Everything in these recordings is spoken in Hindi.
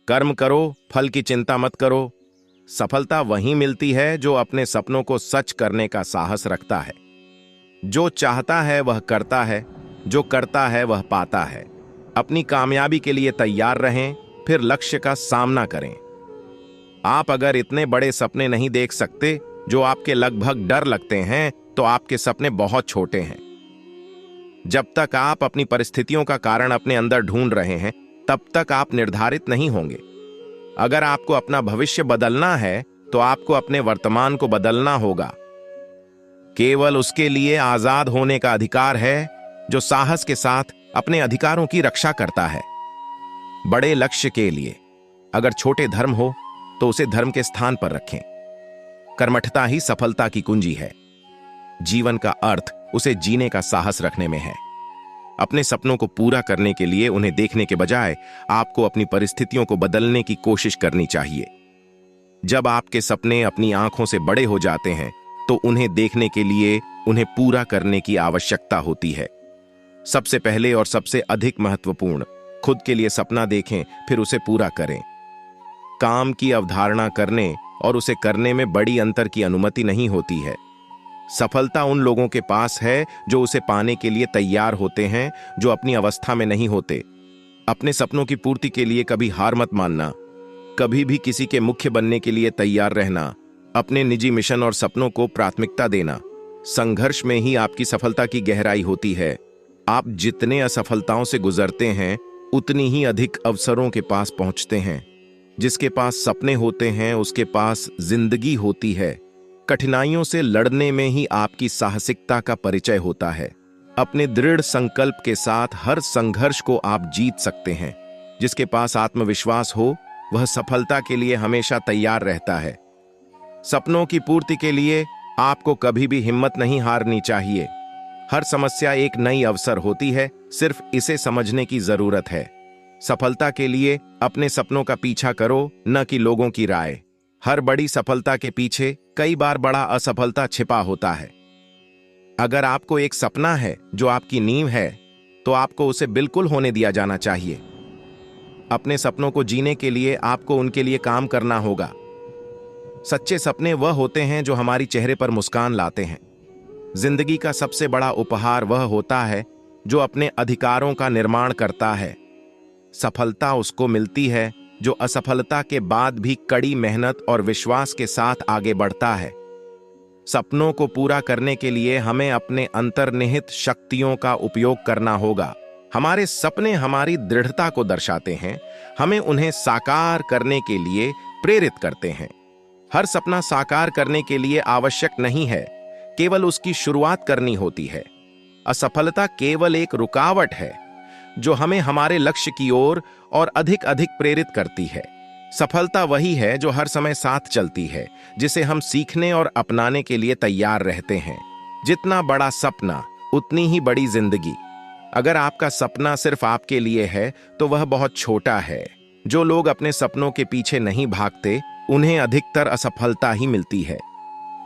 कर्म करो, फल की चिंता मत करो। सफलता वहीं मिलती है जो अपने सपनों को सच करने का साहस रखता है। जो चाहता है वह करता है, जो करता है वह पाता है। अपनी कामयाबी के लिए तैयार रहें, फिर लक्ष्य का सामना करें। आप अगर इतने बड़े सपने नहीं देख सकते जो आपके लगभग डर लगते हैं, तो आपके सपने बहुत छोटे हैं। जब तक आप अपनी परिस्थितियों का कारण अपने अंदर ढूंढ रहे हैं, तब तक आप निर्धारित नहीं होंगे। अगर आपको अपना भविष्य बदलना है, तो आपको अपने वर्तमान को बदलना होगा। केवल उसके लिए आजाद होने का अधिकार है जो साहस के साथ अपने अधिकारों की रक्षा करता है। बड़े लक्ष्य के लिए अगर छोटे धर्म हो, तो उसे धर्म के स्थान पर रखें। कर्मठता ही सफलता की कुंजी है। जीवन का अर्थ उसे जीने का साहस रखने में है। अपने सपनों को पूरा करने के लिए उन्हें देखने के बजाय आपको अपनी परिस्थितियों को बदलने की कोशिश करनी चाहिए। जब आपके सपने अपनी आंखों से बड़े हो जाते हैं, तो उन्हें देखने के लिए उन्हें पूरा करने की आवश्यकता होती है। सबसे पहले और सबसे अधिक महत्वपूर्ण, खुद के लिए सपना देखें, फिर उसे पूरा करें। काम की अवधारणा करने और उसे करने में बड़ी अंतर की अनुमति नहीं होती है। सफलता उन लोगों के पास है जो उसे पाने के लिए तैयार होते हैं, जो अपनी अवस्था में नहीं होते। अपने सपनों की पूर्ति के लिए कभी हार मत मानना, कभी भी किसी के मुख्य बनने के लिए तैयार रहना, अपने निजी मिशन और सपनों को प्राथमिकता देना। संघर्ष में ही आपकी सफलता की गहराई होती है। आप जितने असफलताओं से गुजरते हैं, उतनी ही अधिक अवसरों के पास पहुंचते हैं। जिसके पास सपने होते हैं, उसके पास जिंदगी होती है। कठिनाइयों से लड़ने में ही आपकी साहसिकता का परिचय होता है। अपने दृढ़ संकल्प के साथ हर संघर्ष को आप जीत सकते हैं। जिसके पास आत्मविश्वास हो, वह सफलता के लिए हमेशा तैयार रहता है। सपनों की पूर्ति के लिए आपको कभी भी हिम्मत नहीं हारनी चाहिए। हर समस्या एक नई अवसर होती है, सिर्फ इसे समझने की जरूरत है। सफलता के लिए अपने सपनों का पीछा करो, न कि लोगों की राय। हर बड़ी सफलता के पीछे कई बार बड़ा असफलता छिपा होता है। अगर आपको एक सपना है जो आपकी नींव है, तो आपको उसे बिल्कुल होने दिया जाना चाहिए। अपने सपनों को जीने के लिए आपको उनके लिए काम करना होगा। सच्चे सपने वह होते हैं जो हमारी चेहरे पर मुस्कान लाते हैं। जिंदगी का सबसे बड़ा उपहार वह होता है जो अपने अधिकारों का निर्माण करता है। सफलता उसको मिलती है जो असफलता के बाद भी कड़ी मेहनत और विश्वास के साथ आगे बढ़ता है। सपनों को पूरा करने के लिए हमें अपने अंतर्निहित शक्तियों का उपयोग करना होगा। हमारे सपने हमारी दृढ़ता को दर्शाते हैं, हमें उन्हें साकार करने के लिए प्रेरित करते हैं। हर सपना साकार करने के लिए आवश्यक नहीं है, केवल उसकी शुरुआत करनी होती है। असफलता केवल एक रुकावट है जो हमें हमारे लक्ष्य की ओर और अधिक अधिक प्रेरित करती है। सफलता वही है जो हर समय साथ चलती है, जिसे हम सीखने और अपनाने के लिए तैयार रहते हैं। जितना बड़ा सपना, उतनी ही बड़ी जिंदगी। अगर आपका सपना सिर्फ आपके लिए है, तो वह बहुत छोटा है। जो लोग अपने सपनों के पीछे नहीं भागते, उन्हें अधिकतर असफलता ही मिलती है।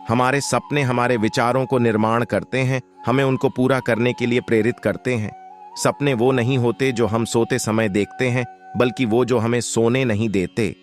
हमारे सपने हमारे विचारों को निर्माण करते हैं, हमें उनको पूरा करने के लिए प्रेरित करते हैं। सपने वो नहीं होते जो हम सोते समय देखते हैं, बल्कि वो जो हमें सोने नहीं देते।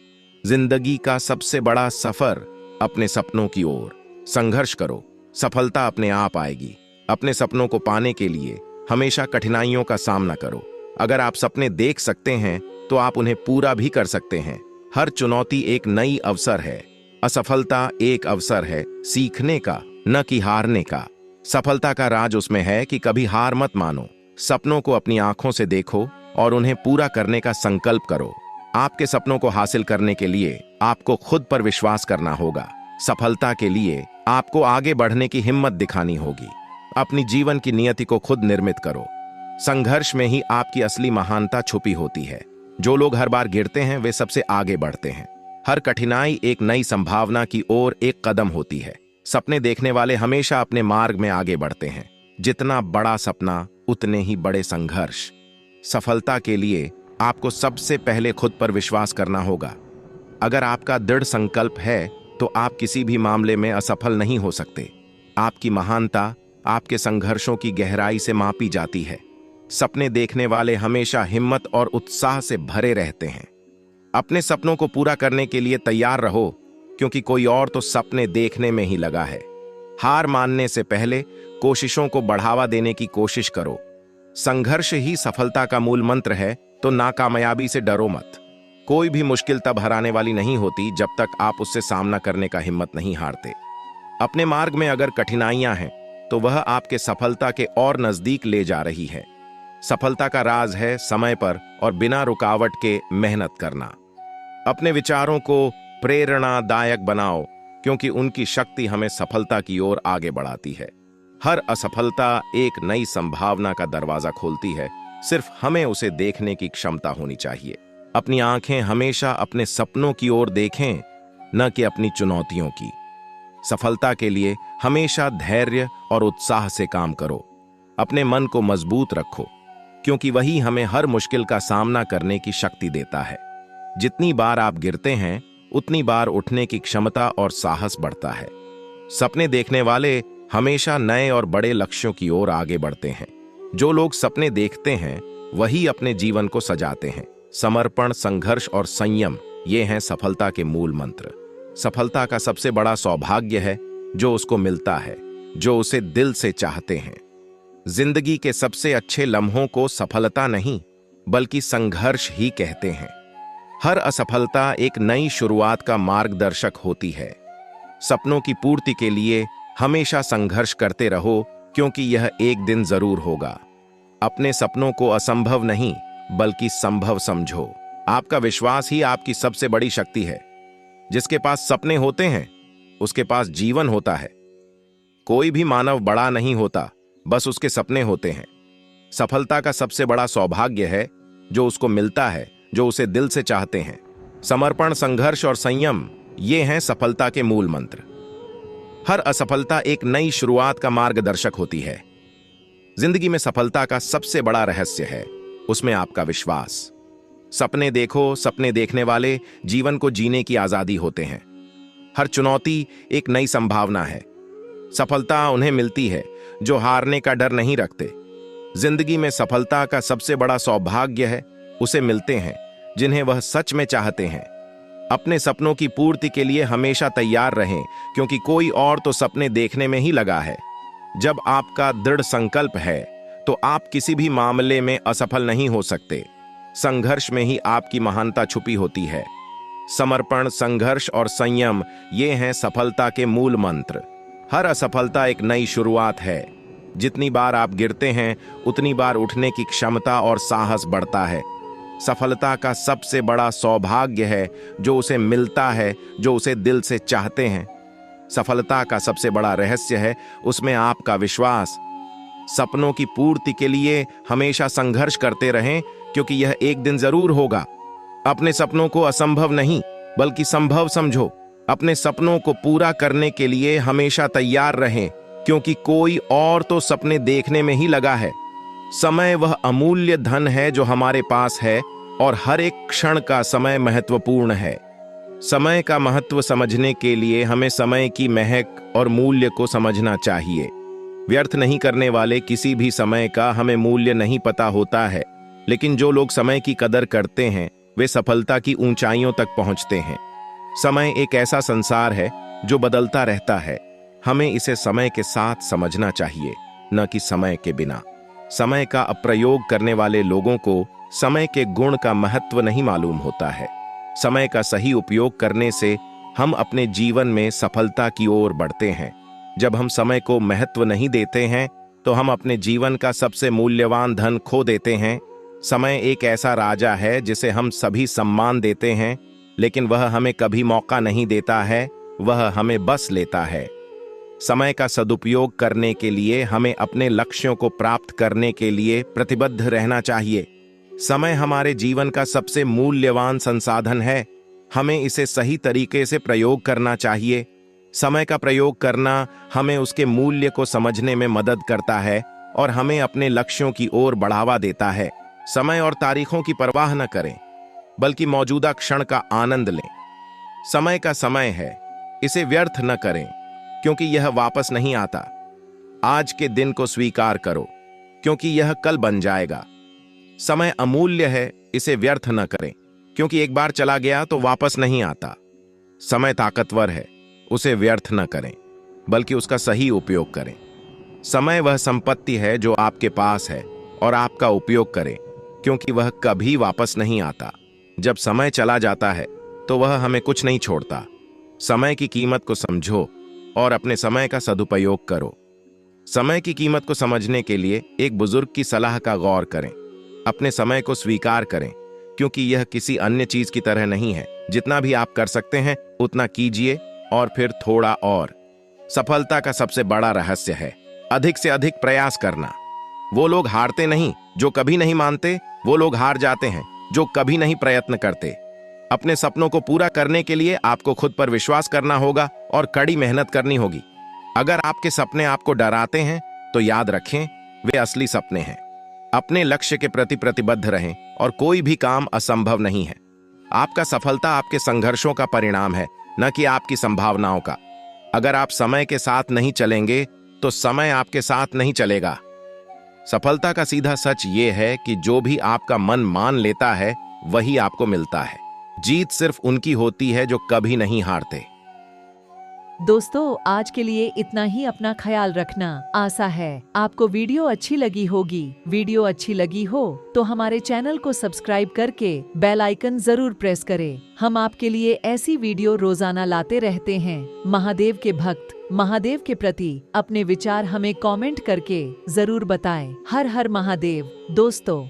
जिंदगी का सबसे बड़ा सफर अपने सपनों की ओर। संघर्ष करो, सफलता अपने आप आएगी। अपने सपनों को पाने के लिए हमेशा कठिनाइयों का सामना करो। अगर आप सपने देख सकते हैं, तो आप उन्हें पूरा भी कर सकते हैं। हर चुनौती एक नई अवसर है। असफलता एक अवसर है सीखने का, न कि हारने का। सफलता का राज उसमें है कि कभी हार मत मानो। सपनों को अपनी आंखों से देखो और उन्हें पूरा करने का संकल्प करो। आपके सपनों को हासिल करने के लिए आपको खुद पर विश्वास करना होगा। सफलता के लिए आपको आगे बढ़ने की हिम्मत दिखानी होगी। अपनी जीवन की नियति को खुद निर्मित करो। संघर्ष में ही आपकी असली महानता छुपी होती है। जो लोग हर बार गिरते हैं, वे सबसे आगे बढ़ते हैं। हर कठिनाई एक नई संभावना की ओर एक कदम होती है। सपने देखने वाले हमेशा अपने मार्ग में आगे बढ़ते हैं। जितना बड़ा सपना, उतने ही बड़े संघर्ष। सफलता के लिए आपको सबसे पहले खुद पर विश्वास करना होगा। अगर आपका दृढ़ संकल्प है, तो आप किसी भी मामले में असफल नहीं हो सकते। आपकी महानता आपके संघर्षों की गहराई से मापी जाती है। सपने देखने वाले हमेशा हिम्मत और उत्साह से भरे रहते हैं। अपने सपनों को पूरा करने के लिए तैयार रहो, क्योंकि कोई और तो सपने देखने में ही लगा है। हार मानने से पहले कोशिशों को बढ़ावा देने की कोशिश करो। संघर्ष ही सफलता का मूल मंत्र है, तो नाकामयाबी से डरो मत। कोई भी मुश्किल तब हराने वाली नहीं होती जब तक आप उससे सामना करने का हिम्मत नहीं हारते। अपने मार्ग में अगर कठिनाइयां हैं तो वह आपके सफलता के और नजदीक ले जा रही है। सफलता का राज है समय पर और बिना रुकावट के मेहनत करना। अपने विचारों को प्रेरणादायक बनाओ, क्योंकि उनकी शक्ति हमें सफलता की ओर आगे बढ़ाती है। हर असफलता एक नई संभावना का दरवाजा खोलती है, सिर्फ हमें उसे देखने की क्षमता होनी चाहिए। अपनी आंखें हमेशा अपने सपनों की ओर देखें, न कि अपनी चुनौतियों की। सफलता के लिए हमेशा धैर्य और उत्साह से काम करो। अपने मन को मजबूत रखो, क्योंकि वही हमें हर मुश्किल का सामना करने की शक्ति देता है। जितनी बार आप गिरते हैं, उतनी बार उठने की क्षमता और साहस बढ़ता है। सपने देखने वाले हमेशा नए और बड़े लक्ष्यों की ओर आगे बढ़ते हैं। जो लोग सपने देखते हैं वही अपने जीवन को सजाते हैं। समर्पण, संघर्ष और संयम, ये हैं सफलता के मूल मंत्र। सफलता का सबसे बड़ा सौभाग्य है जो उसको मिलता है, जो उसे दिल से चाहते हैं। जिंदगी के सबसे अच्छे लम्हों को सफलता नहीं, बल्कि संघर्ष ही कहते हैं। हर असफलता एक नई शुरुआत का मार्गदर्शक होती है। सपनों की पूर्ति के लिए हमेशा संघर्ष करते रहो, क्योंकि यह एक दिन जरूर होगा। अपने सपनों को असंभव नहीं, बल्कि संभव समझो। आपका विश्वास ही आपकी सबसे बड़ी शक्ति है। जिसके पास सपने होते हैं, उसके पास जीवन होता है। कोई भी मानव बड़ा नहीं होता, बस उसके सपने होते हैं। सफलता का सबसे बड़ा सौभाग्य है जो उसको मिलता है, जो उसे दिल से चाहते हैं। समर्पण, संघर्ष और संयम, ये हैं सफलता के मूल मंत्र। हर असफलता एक नई शुरुआत का मार्गदर्शक होती है। जिंदगी में सफलता का सबसे बड़ा रहस्य है उसमें आपका विश्वास। सपने देखो, सपने देखने वाले जीवन को जीने की आजादी होते हैं। हर चुनौती एक नई संभावना है। सफलता उन्हें मिलती है जो हारने का डर नहीं रखते। जिंदगी में सफलता का सबसे बड़ा सौभाग्य है उसे मिलते हैं जिन्हें वह सच में चाहते हैं। अपने सपनों की पूर्ति के लिए हमेशा तैयार रहें, क्योंकि कोई और तो सपने देखने में ही लगा है। जब आपका दृढ़ संकल्प है तो आप किसी भी मामले में असफल नहीं हो सकते। संघर्ष में ही आपकी महानता छुपी होती है। समर्पण, संघर्ष और संयम, ये हैं सफलता के मूल मंत्र। हर असफलता एक नई शुरुआत है। जितनी बार आप गिरते हैं, उतनी बार उठने की क्षमता और साहस बढ़ता है। सफलता का सबसे बड़ा सौभाग्य है जो उसे मिलता है, जो उसे दिल से चाहते हैं। सफलता का सबसे बड़ा रहस्य है उसमें आपका विश्वास। सपनों की पूर्ति के लिए हमेशा संघर्ष करते रहें, क्योंकि यह एक दिन जरूर होगा। अपने सपनों को असंभव नहीं, बल्कि संभव समझो। अपने सपनों को पूरा करने के लिए हमेशा तैयार रहें, क्योंकि कोई और तो सपने देखने में ही लगा है। समय वह अमूल्य धन है जो हमारे पास है, और हर एक क्षण का समय महत्वपूर्ण है। समय का महत्व समझने के लिए हमें समय की महक और मूल्य को समझना चाहिए। व्यर्थ नहीं करने वाले किसी भी समय का हमें मूल्य नहीं पता होता है, लेकिन जो लोग समय की कदर करते हैं वे सफलता की ऊंचाइयों तक पहुंचते हैं। समय एक ऐसा संसार है जो बदलता रहता है। हमें इसे समय के साथ समझना चाहिए, न कि समय के बिना। समय का अप्रयोग करने वाले लोगों को समय के गुण का महत्व नहीं मालूम होता है। समय का सही उपयोग करने से हम अपने जीवन में सफलता की ओर बढ़ते हैं। जब हम समय को महत्व नहीं देते हैं तो हम अपने जीवन का सबसे मूल्यवान धन खो देते हैं। समय एक ऐसा राजा है जिसे हम सभी सम्मान देते हैं, लेकिन वह हमें कभी मौका नहीं देता है, वह हमें बस लेता है। समय का सदुपयोग करने के लिए हमें अपने लक्ष्यों को प्राप्त करने के लिए प्रतिबद्ध रहना चाहिए। समय हमारे जीवन का सबसे मूल्यवान संसाधन है। हमें इसे सही तरीके से प्रयोग करना चाहिए। समय का प्रयोग करना हमें उसके मूल्य को समझने में मदद करता है और हमें अपने लक्ष्यों की ओर बढ़ावा देता है। समय और तारीखों की परवाह न करें, बल्कि मौजूदा क्षण का आनंद लें। समय का समय है, इसे व्यर्थ न करें, क्योंकि यह वापस नहीं आता। आज के दिन को स्वीकार करो, क्योंकि यह कल बन जाएगा। समय अमूल्य है, इसे व्यर्थ न करें। क्योंकि एक बार चला गया तो वापस नहीं आता। समय ताकतवर है, उसे व्यर्थ न करें, बल्कि उसका सही उपयोग करें। समय वह संपत्ति है जो आपके पास है, और आपका उपयोग करें, क्योंकि वह कभी वापस नहीं आता। जब समय चला जाता है तो वह हमें कुछ नहीं छोड़ता। समय की कीमत को समझो और अपने समय का सदुपयोग करो। समय की कीमत को समझने के लिए एक बुजुर्ग की सलाह का गौर करें। अपने समय को स्वीकार करें, क्योंकि यह किसी अन्य चीज की तरह नहीं है। जितना भी आप कर सकते हैं उतना कीजिए, और फिर थोड़ा और। सफलता का सबसे बड़ा रहस्य है अधिक से अधिक प्रयास करना। वो लोग हारते नहीं जो कभी नहीं मानते, वो लोग हार जाते हैं जो कभी नहीं प्रयत्न करते। अपने सपनों को पूरा करने के लिए आपको खुद पर विश्वास करना होगा और कड़ी मेहनत करनी होगी। अगर आपके सपने आपको डराते हैं तो याद रखें, वे असली सपने हैं। अपने लक्ष्य के प्रति प्रतिबद्ध रहें और कोई भी काम असंभव नहीं है। आपका सफलता आपके संघर्षों का परिणाम है, न कि आपकी संभावनाओं का। अगर आप समय के साथ नहीं चलेंगे तो समय आपके साथ नहीं चलेगा। सफलता का सीधा सच ये है कि जो भी आपका मन मान लेता है वही आपको मिलता है। जीत सिर्फ उनकी होती है जो कभी नहीं हारते। दोस्तों, आज के लिए इतना ही। अपना ख्याल रखना। आशा है आपको वीडियो अच्छी लगी होगी। वीडियो अच्छी लगी हो तो हमारे चैनल को सब्सक्राइब करके बेल आइकन जरूर प्रेस करें। हम आपके लिए ऐसी वीडियो रोजाना लाते रहते हैं। महादेव के भक्त महादेव के प्रति अपने विचार हमें कमेंट करके जरूर बताएं। हर हर महादेव। दोस्तों।